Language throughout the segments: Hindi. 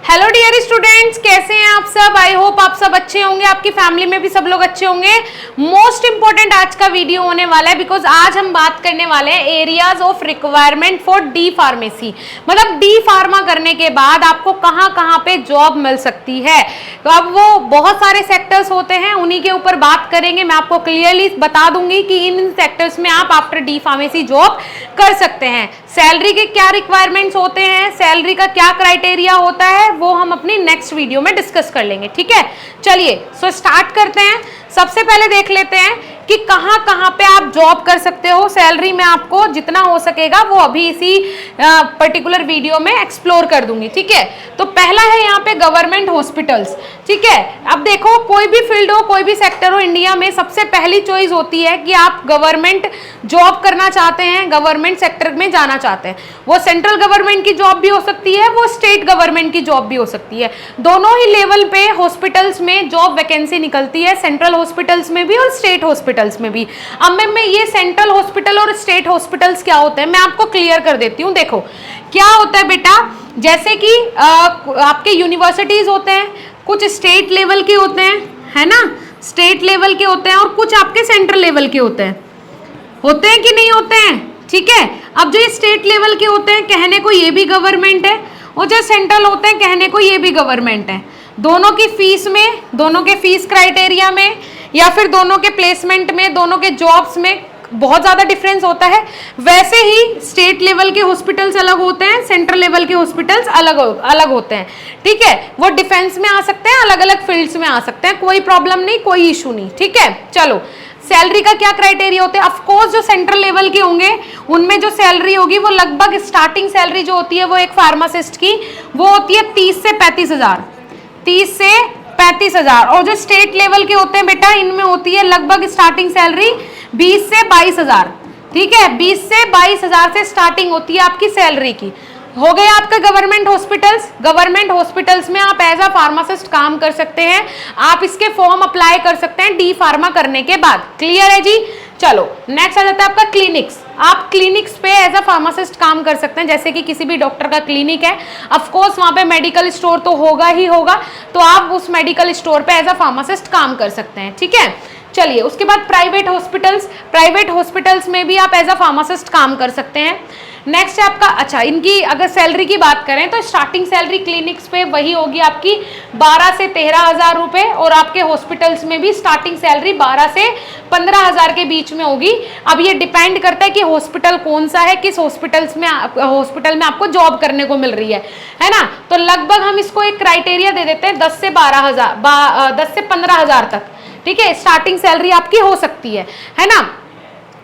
हेलो डियर स्टूडेंट्स, कैसे हैं आप सब। आई होप आप सब अच्छे होंगे, आपकी फैमिली में भी सब लोग अच्छे होंगे। मोस्ट इंपॉर्टेंट आज का वीडियो होने वाला है बिकॉज आज हम बात करने वाले हैं areas of requirement for D pharmacy. मतलब डी फार्मा करने के बाद आपको कहाँ कहाँ पे जॉब मिल सकती है। तो अब वो बहुत सारे सेक्टर्स होते हैं, उन्हीं के ऊपर बात करेंगे। मैं आपको क्लियरली बता दूंगी कि इन सेक्टर्स में आप आफ्टर डी फार्मेसी जॉब कर सकते हैं। सैलरी के क्या रिक्वायरमेंट्स होते हैं, सैलरी का क्या क्राइटेरिया होता है, वो हम अपनी नेक्स्ट वीडियो में डिस्कस कर लेंगे। ठीक है, चलिए सो स्टार्ट करते हैं। सबसे पहले देख लेते हैं कि कहाँ कहाँ पे आप जॉब कर सकते हो। सैलरी में आपको जितना हो सकेगा वो अभी इसी पर्टिकुलर वीडियो में एक्सप्लोर कर दूंगी। ठीक है, तो पहला है यहाँ पे गवर्नमेंट हॉस्पिटल्स। ठीक है, अब देखो कोई भी फील्ड हो, कोई भी सेक्टर हो, इंडिया में सबसे पहली चॉइस होती है कि आप गवर्नमेंट जॉब करना चाहते हैं, गवर्नमेंट सेक्टर में जाना चाहते हैं। वो सेंट्रल गवर्नमेंट की जॉब भी हो सकती है, वो स्टेट गवर्नमेंट की जॉब भी हो सकती है। दोनों ही लेवल पे हॉस्पिटल्स में जॉब वैकेंसी निकलती है, सेंट्रल हॉस्पिटल्स में भी और स्टेट हॉस्पिटल्स में भी। अब मैं ये सेंट्रल हॉस्पिटल और स्टेट हॉस्पिटल्स क्या होते हैं मैं आपको क्लियर कर देती हूँ। देखो क्या होता है बेटा, जैसे कि आपके यूनिवर्सिटीज होते हैं, कुछ स्टेट लेवल के होते हैं, है ना, स्टेट लेवल के होते हैं, और कुछ आपके सेंट्रल लेवल के होते हैं कि नहीं होते हैं। ठीक है, अब जो ये स्टेट लेवल के होते हैं कहने को ये भी गवर्नमेंट है, और जो सेंट्रल होते हैं कहने को ये भी गवर्नमेंट है। दोनों की फीस में, दोनों के फीस क्राइटेरिया में, या फिर दोनों के प्लेसमेंट में, दोनों के जॉब्स में बहुत ज्यादा डिफरेंस होता है। वैसे ही स्टेट लेवल के हॉस्पिटल्स अलग होते हैं, सेंट्रल लेवल के हॉस्पिटल्स अलग होते हैं। ठीक है, वो डिफेंस में आ सकते हैं, अलग अलग फील्ड्स में आ सकते हैं, कोई प्रॉब्लम नहीं, कोई इशू नहीं। ठीक है, चलो सैलरी का क्या क्राइटेरिया होते हैं। ऑफ कोर्स जो सेंट्रल लेवल के होंगे उनमें जो सैलरी होगी वो लगभग स्टार्टिंग सैलरी जो होती है वो एक फार्मासिस्ट की वो होती है 30 से 35 हजार, 30 से 35 हजार। और जो स्टेट लेवल के होते हैं बेटा इनमें होती है लगभग स्टार्टिंग सैलरी 20 से 22 हजार। ठीक है, 20 से 22 हजार से स्टार्टिंग होती है आपकी सैलरी की। हो गया आपका गवर्नमेंट हॉस्पिटल्स। गवर्नमेंट हॉस्पिटल्स में आप एज अ फार्मासिस्ट काम कर सकते हैं, आप इसके फॉर्म अप्लाई कर सकते हैं डी फार्मा करने के बाद। क्लियर है जी। चलो नेक्स्ट आ जाता है आपका क्लिनिक्स। आप क्लिनिक्स पे एज अ फार्मासिस्ट काम कर सकते हैं, जैसे कि किसी भी डॉक्टर का क्लिनिक है, ऑफ कोर्स वहां पे मेडिकल स्टोर तो होगा ही होगा, तो आप उस मेडिकल स्टोर पे एज अ फार्मासिस्ट काम कर सकते हैं। ठीक है, चलिए उसके बाद प्राइवेट हॉस्पिटल्स। प्राइवेट हॉस्पिटल्स में भी आप एज अ फार्मासिस्ट काम कर सकते हैं। नेक्स्ट है आपका, अच्छा इनकी अगर सैलरी की बात करें तो स्टार्टिंग सैलरी क्लिनिक्स पे वही होगी आपकी 12 से 13 हजार रुपए, और आपके हॉस्पिटल्स में भी स्टार्टिंग सैलरी 12 से 15 हजार के बीच में होगी। अब ये डिपेंड करता है कि हॉस्पिटल कौन सा है, किस हॉस्पिटल में आपको जॉब करने को मिल रही है ना। तो लगभग हम इसको एक क्राइटेरिया दे देते हैं 10 से 12 हजार, 10 से 15 हजार तक। ठीक है, स्टार्टिंग सैलरी आपकी हो सकती है ना।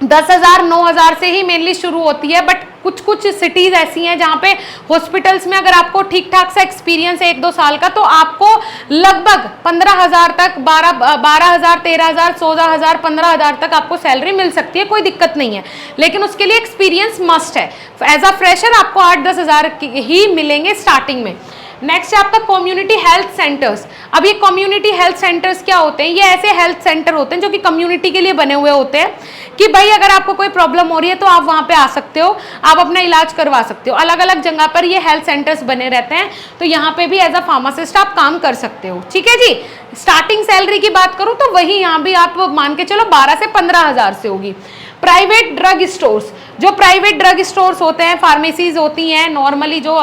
10,000 9,000 से ही मेनली शुरू होती है, बट कुछ सिटीज ऐसी हैं जहाँ पे हॉस्पिटल्स में अगर आपको ठीक ठाक सा एक्सपीरियंस है 1-2 साल का, तो आपको लगभग 15,000 तक, 12,000 13,000 14,000 15,000 तक आपको सैलरी मिल सकती है, कोई दिक्कत नहीं है। लेकिन उसके लिए एक्सपीरियंस मस्ट है। एज अ फ्रेशर आपको 8-10 हजार ही मिलेंगे स्टार्टिंग में। नेक्स्ट है आपका कम्युनिटी हेल्थ सेंटर्स। अब ये कम्युनिटी हेल्थ सेंटर्स क्या होते हैं, ये ऐसे हेल्थ सेंटर होते हैं जो कि कम्युनिटी के लिए बने हुए होते हैं कि भाई अगर आपको कोई प्रॉब्लम हो रही है तो आप वहां पे आ सकते हो, आप अपना इलाज करवा सकते हो। अलग अलग जगह पर ये हेल्थ सेंटर्स बने रहते हैं, तो यहाँ पे भी एज अ फार्मासिस्ट आप काम कर सकते हो। ठीक है जी। स्टार्टिंग सैलरी की बात करूं तो वही यहाँ भी आप मान के चलो 12 से 15 हजार से होगी। प्राइवेट ड्रग स्टोर्स, जो प्राइवेट ड्रग स्टोर्स होते हैं, फार्मेसीज होती हैं नॉर्मली, जो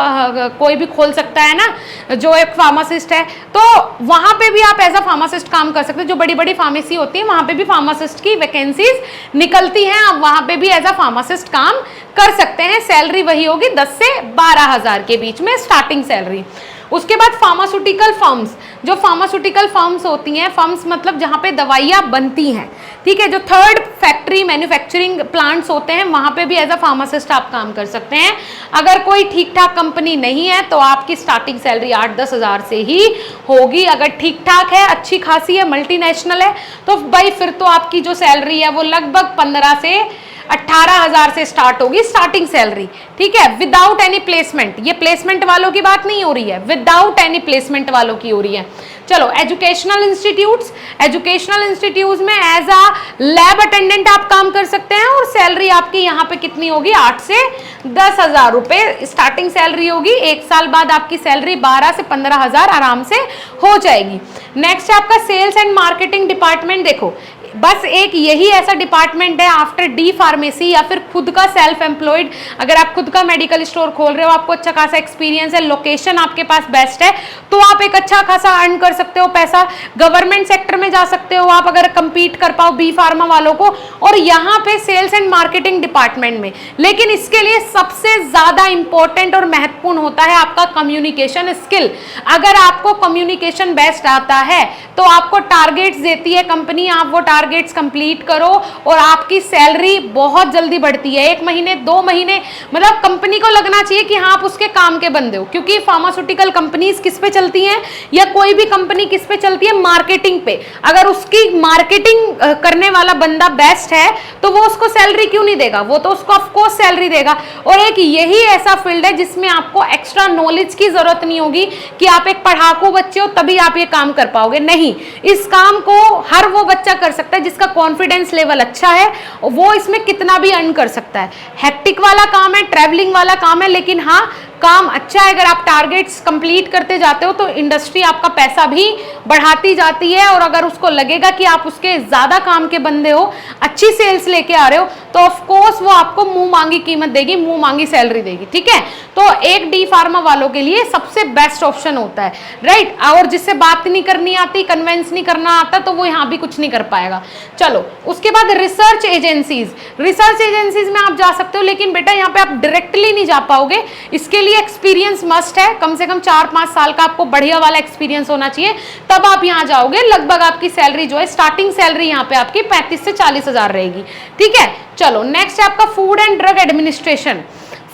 कोई भी खोल सकता है ना, जो एक फार्मासिस्ट है, तो वहां पे भी आप एज अ फार्मासिस्ट काम कर सकते हैं। जो बड़ी बड़ी फार्मेसी होती है वहां पे भी फार्मासिस्ट की वैकेंसीज निकलती हैं, आप वहां पे भी एज अ फार्मासिस्ट काम कर सकते हैं। सैलरी वही होगी 10 से 12 हजार के बीच में स्टार्टिंग सैलरी। उसके बाद फार्मास्यूटिकल फर्म्स, जो फार्मास्यूटिकल फर्म्स होती हैं, फर्म्स मतलब जहाँ पे दवाइयाँ बनती हैं, ठीक है, जो थर्ड फैक्ट्री मैन्युफैक्चरिंग प्लांट्स होते हैं वहाँ पे भी एज अ फार्मासिस्ट आप काम कर सकते हैं। अगर कोई ठीक ठाक कंपनी नहीं है तो आपकी स्टार्टिंग सैलरी 8-10 हजार से ही होगी। अगर ठीक ठाक है, अच्छी खासी है, मल्टीनेशनल है, तो भाई फिर तो आपकी जो सैलरी है वो लगभग 15 से 18,000 से स्टार्ट होगी स्टार्टिंग सैलरी, ठीक है, विदाउट एनी प्लेसमेंट। ये प्लेसमेंट वालों की बात नहीं हो रही है, विदाउट एनी प्लेसमेंट वालों की हो रही है। चलो एजुकेशनल इंस्टीट्यूट्स, एजुकेशनल इंस्टीट्यूट्स में एज अ लैब अटेंडेंट आप काम कर सकते हैं और सैलरी आपकी यहाँ पे कितनी होगी, 8 से 10,000 रुपए स्टार्टिंग सैलरी होगी। 1 साल बाद आपकी सैलरी 12 से 15,000 आराम से हो जाएगी। नेक्स्ट है आपका सेल्स एंड मार्केटिंग डिपार्टमेंट। देखो बस एक यही ऐसा डिपार्टमेंट है आफ्टर डी फार्मेसी या फिर खुद का सेल्फ एम्प्लॉयड, अगर आप खुद का मेडिकल स्टोर खोल रहे हो, आपको अच्छा खासा एक्सपीरियंस है, लोकेशन आपके पास बेस्ट है, तो आप एक अच्छा खासा अर्न कर सकते हो पैसा। गवर्नमेंट सेक्टर में जा सकते हो आप अगर कंपीट कर पाओ बी फार्मा वालों को, और यहाँ पे सेल्स एंड मार्केटिंग डिपार्टमेंट में। लेकिन इसके लिए सबसे ज्यादा इंपॉर्टेंट और महत्वपूर्ण होता है आपका कम्युनिकेशन स्किल। अगर आपको कम्युनिकेशन बेस्ट आता है तो आपको टारगेट्स देती है कंपनी, आप वो टारगेट्स कंप्लीट करो और आपकी सैलरी बहुत जल्दी बढ़ती है। 1 महीने 2 महीने, मतलब कंपनी को लगना चाहिए कि हाँ आप उसके काम के बंदे हो। क्योंकि फार्मास्यूटिकल कंपनीज किस पे चलती हैं, या कोई भी कंपनी किस पे चलती है, मार्केटिंग पे। अगर उसकी मार्केटिंग करने वाला बंदा बेस्ट है तो वो उसको सैलरी क्यों नहीं देगा, वो तो उसको ऑफकोर्स सैलरी देगा। और एक यही ऐसा फील्ड है जिसमें आपको एक्स्ट्रा नॉलेज की जरूरत नहीं होगी कि आप एक पढ़ाकू बच्चे हो तभी आप ये काम कर पाओगे, नहीं। इस काम को हर वो बच्चा कर सकता है जिसका कॉन्फिडेंस लेवल अच्छा है, वो इसमें कितना भी अर्न कर सकता है। हेक्टिक वाला काम है, ट्रैवलिंग वाला काम है, लेकिन हाँ काम अच्छा है। अगर आप टारगेट्स कंप्लीट करते जाते हो तो इंडस्ट्री आपका पैसा भी बढ़ाती जाती है, और अगर उसको लगेगा कि आप उसके ज्यादा काम के बंदे हो, अच्छी सेल्स लेके आ रहे हो, तो ऑफ कोर्स वो आपको मुंह मांगी कीमत देगी, मुंह मांगी सैलरी देगी, ठीक है। तो एक डी फार्मा वालों के लिए सबसे बेस्ट ऑप्शन होता है, राइट। और जिससे बात नहीं करनी आती, कन्वेंस नहीं करना आता, तो वो यहाँ भी कुछ नहीं कर पाएगा। चलो उसके बाद रिसर्च एजेंसीज, रिसर्च एजेंसीज में आप जा सकते हो, लेकिन बेटा यहाँ पे आप डायरेक्टली नहीं जा पाओगे। इसके लिए एक्सपीरियंस मस्ट है, कम से कम 4-5 साल का आपको बढ़िया वाला एक्सपीरियंस होना चाहिए, तब आप यहाँ जाओगे। लगभग आपकी सैलरी जो है, स्टार्टिंग सैलरी यहाँ पे आपकी 35 से 40,000 रहेगी, ठीक है। चलो नेक्स्ट है आपका food and drug administration.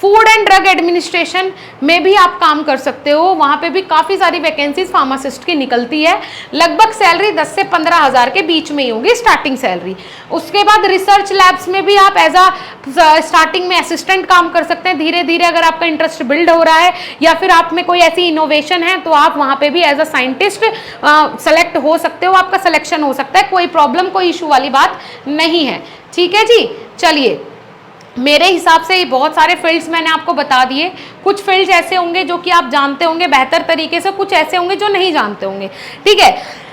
Food and drug administration में भी आप काम कर सकते हो, वहां पे भी काफी सारी वैकेंसीज फार्मासिस्ट की निकलती है। लगभग सैलरी 10 से 15,000 के बीच में ही होगी स्टार्टिंग सैलरी। उसके बाद रिसर्च लैब्स में भी आप एज अ स्टार्टिंग में असिस्टेंट काम कर सकते हैं। धीरे धीरे अगर आपका इंटरेस्ट बिल्ड हो रहा है या फिर आप में कोई ऐसी इनोवेशन है तो आप वहां पे भी एज अ साइंटिस्ट सेलेक्ट हो सकते हो, आपका सिलेक्शन हो सकता है। कोई प्रॉब्लम, कोई इशू वाली बात नहीं है, ठीक है जी। चलिए, मेरे हिसाब से बहुत सारे फील्ड्स मैंने आपको बता दिए। कुछ फील्ड्स ऐसे होंगे जो कि आप जानते होंगे बेहतर तरीके से, कुछ ऐसे होंगे जो नहीं जानते होंगे, ठीक है।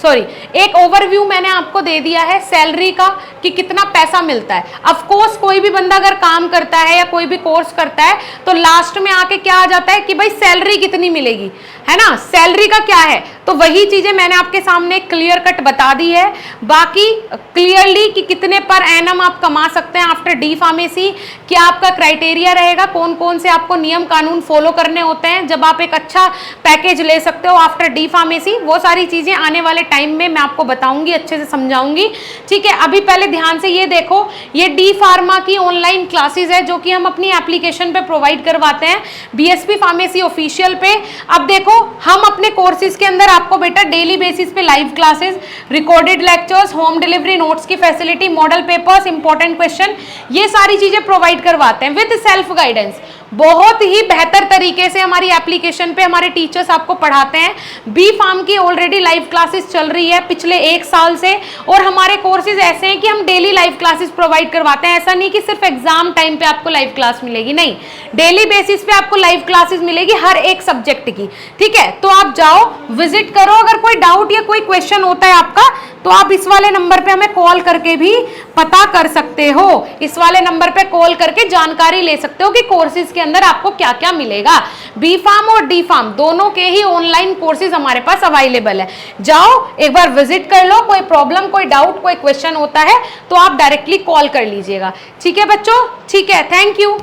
सॉरी, एक ओवरव्यू मैंने आपको दे दिया है सैलरी का कि कितना पैसा मिलता है। ऑफ कोर्स कोई भी बंदा अगर काम करता है या कोई भी कोर्स करता है तो लास्ट में आके क्या आ जाता है कि भाई सैलरी कितनी मिलेगी, है ना, सैलरी का क्या है। तो वही चीजें मैंने आपके सामने क्लियर कट बता दी है। बाकी क्लियरली कि कितने पर एनम आप कमा सकते हैं आफ्टर डी फार्मेसी, क्या आपका क्राइटेरिया रहेगा, कौन कौन से आपको नियम कानून फॉलो करने होते हैं जब आप एक अच्छा पैकेज ले सकते हो आफ्टर डी फार्मेसी, वो सारी चीजें आने वाले टाइम में मैं आपको बताऊंगी, अच्छे से समझाऊंगी, ठीक है। अभी पहले ध्यान से ये देखो, ये डी फार्मा की ऑनलाइन क्लासेस है जो कि हम अपनी एप्लीकेशन पे प्रोवाइड करवाते हैं, बीएसपी फार्मेसी ऑफिशियल पे। अब देखो हम अपने कोर्सेज के अंदर आपको बेटा डेली बेसिस पे live classes, recorded lectures, home delivery notes की facility, model papers, important question, ये सारी चीजें प्रोवाइड करवाते हैं विद सेल्फ गाइडेंस। बहुत ही बेहतर तरीके से हमारी एप्लीकेशन पे हमारे टीचर्स आपको पढ़ाते हैं। बी फार्म की ऑलरेडी लाइव क्लासेस चल रही है पिछले 1 साल से, और हमारे कोर्सेज ऐसे हैं कि हम डेली लाइव क्लासेस प्रोवाइड करवाते हैं। ऐसा नहीं कि सिर्फ एग्जाम टाइम पे आपको लाइव क्लास मिलेगी, नहीं, डेली बेसिस पे आपको लाइव क्लासेस मिलेगी हर एक सब्जेक्ट की, ठीक है। तो आप जाओ, विजिट करो। अगर कोई डाउट या कोई क्वेश्चन होता है आपका तो आप इस वाले नंबर पे हमें कॉल करके भी पता कर सकते हो। इस वाले नंबर पे कॉल करके जानकारी ले सकते हो कि कोर्सेज के अंदर आपको क्या क्या मिलेगा। बी फार्म और डी फार्म दोनों के ही ऑनलाइन कोर्सेज हमारे पास अवेलेबल है। जाओ एक बार विजिट कर लो। कोई प्रॉब्लम, कोई डाउट, कोई क्वेश्चन होता है तो आप डायरेक्टली कॉल कर लीजिएगा, ठीक है बच्चों, ठीक है। Thank you.